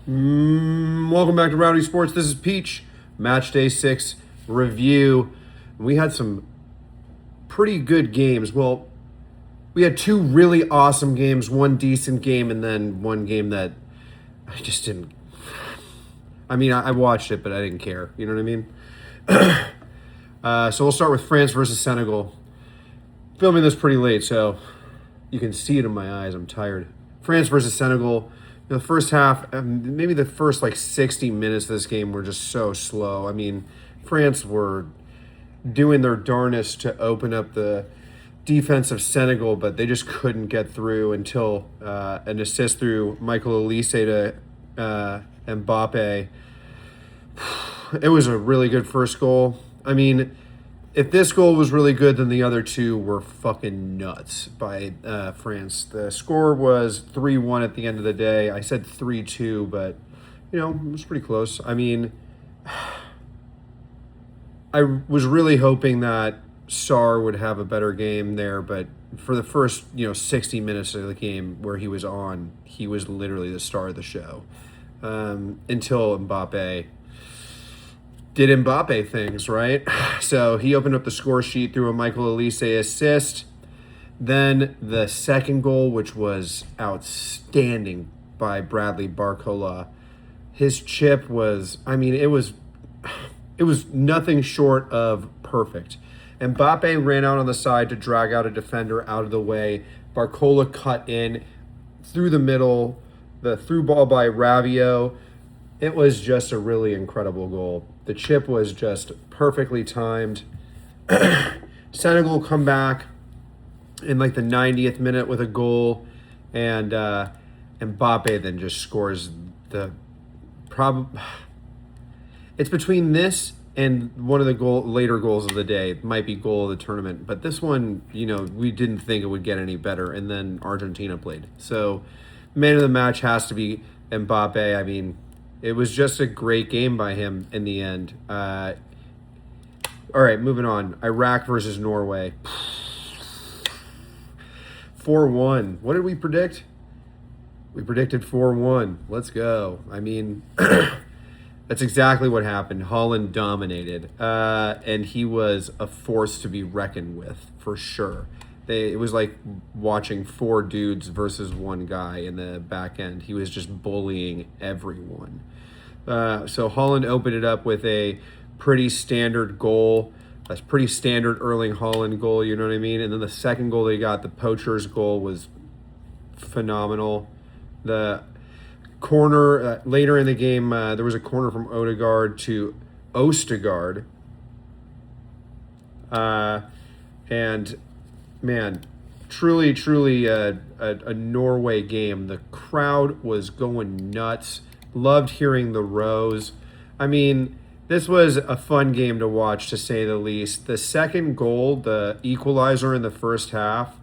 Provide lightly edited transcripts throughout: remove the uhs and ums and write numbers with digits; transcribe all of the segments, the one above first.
Welcome back to Rowdy Sports. This is Peach. Match day 6 review. We had some pretty good games. Well, we had two really awesome games, one decent game, and then one game that I just didn't. I mean, I watched it, but I didn't care. You know what I mean? So we'll start with France versus Senegal. Filming this pretty late, so you can see it in my eyes. I'm tired. France versus Senegal. The first half, maybe the first like 60 minutes of this game were just so slow. I mean, France were doing their darnest to open up the defense of Senegal, but they just couldn't get through until an assist through Michael Olise to Mbappe. It was a really good first goal. I mean, if this goal was really good, then the other two were fucking nuts by France. The score was 3-1 at the end of the day. I said 3-2, but, it was pretty close. I mean, I was really hoping that Sarr would have a better game there, but for the first, 60 minutes of the game where he was on, he was literally the star of the show. Until Mbappe did Mbappe things, right? So he opened up the score sheet through a Michael Olise assist. Then the second goal, which was outstanding by Bradley Barcola. His chip was, it was nothing short of perfect. Mbappe ran out on the side to drag out a defender out of the way. Barcola cut in through the middle, the through ball by Rabiot. It was just a really incredible goal. The chip was just perfectly timed. Senegal come back in like the 90th minute with a goal, and Mbappe then just scores the It's between this and one of the later goals of the day. It might be goal of the tournament, but this one, we didn't think it would get any better, and then Argentina played. So, man of the match has to be Mbappe. I mean, it was just a great game by him in the end. All right, moving on. Iraq versus Norway. 4-1. What did we predict? We predicted 4-1. Let's go. I mean, that's exactly what happened. Holland dominated, and he was a force to be reckoned with, for sure. It was like watching four dudes versus one guy in the back end. He was just bullying everyone. So Holland opened it up with a pretty standard goal, a pretty standard Erling Haaland goal, you know what I mean? And then the second goal they got, the poacher's goal, was phenomenal. The corner, later in the game, there was a corner from Odegaard to Ostergaard. And man, truly a Norway game. The crowd was going nuts. Loved hearing the rows. I mean, this was a fun game to watch, to say the least. The second goal, the equalizer in the first half,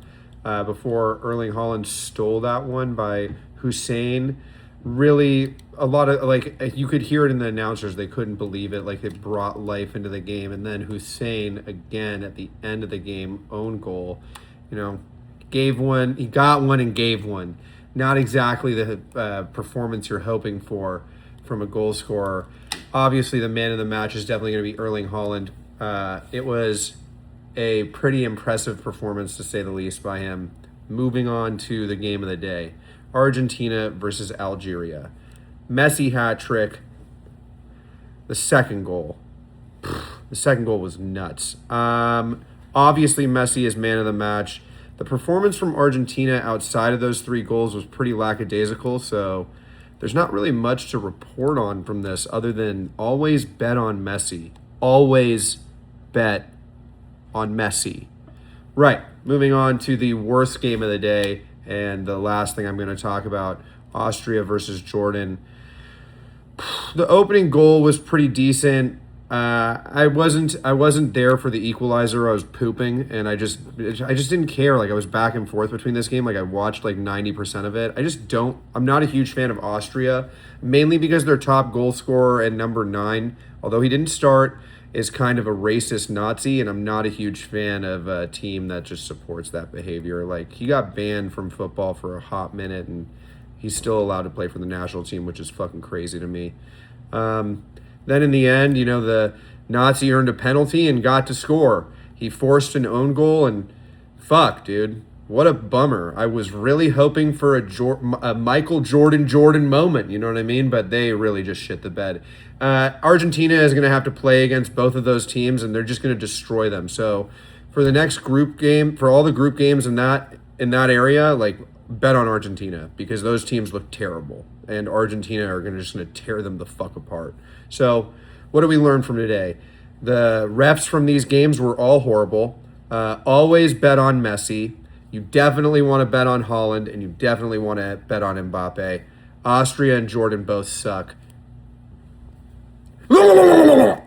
before Erling Haaland stole that one by Hussein, really a lot of, like, you could hear it in the announcers. They couldn't believe it. Like, it brought life into the game. And then Hussein, again, at the end of the game, own goal, gave one. He got one and gave one. Not exactly the performance you're hoping for from a goal scorer. Obviously, the man of the match is definitely going to be Erling Haaland. It was a pretty impressive performance, to say the least, by him. Moving on to the game of the day. Argentina versus Algeria. Messi hat trick. The second goal. The second goal was nuts. Obviously, Messi is man of the match. The performance from Argentina outside of those three goals was pretty lackadaisical, so there's not really much to report on from this other than always bet on Messi. Always bet on Messi. Right, moving on to the worst game of the day, and the last thing I'm going to talk about, Austria versus Jordan. The opening goal was pretty decent. I wasn't there for the equalizer. I was pooping, and I just didn't care. Like, I was back and forth between this game. Like, I watched like 90% of it. I'm not a huge fan of Austria, mainly because their top goal scorer and number 9, although he didn't start, is kind of a racist Nazi, and I'm not a huge fan of a team that just supports that behavior. Like, he got banned from football for a hot minute, and He's still allowed to play for the national team, which is fucking crazy to me. Then in the end, the Nazi earned a penalty and got to score. He forced an own goal, and fuck, dude. What a bummer. I was really hoping for a Michael Jordan moment, you know what I mean? But they really just shit the bed. Argentina is going to have to play against both of those teams, and they're just going to destroy them. So for the next group game, for all the group games in that area, bet on Argentina, because those teams look terrible, and Argentina are just going to tear them the fuck apart. So what do we learn from today? The refs from these games were all horrible. Always bet on Messi. You definitely want to bet on Haaland, and you definitely want to bet on Mbappe. Austria and Jordan both suck.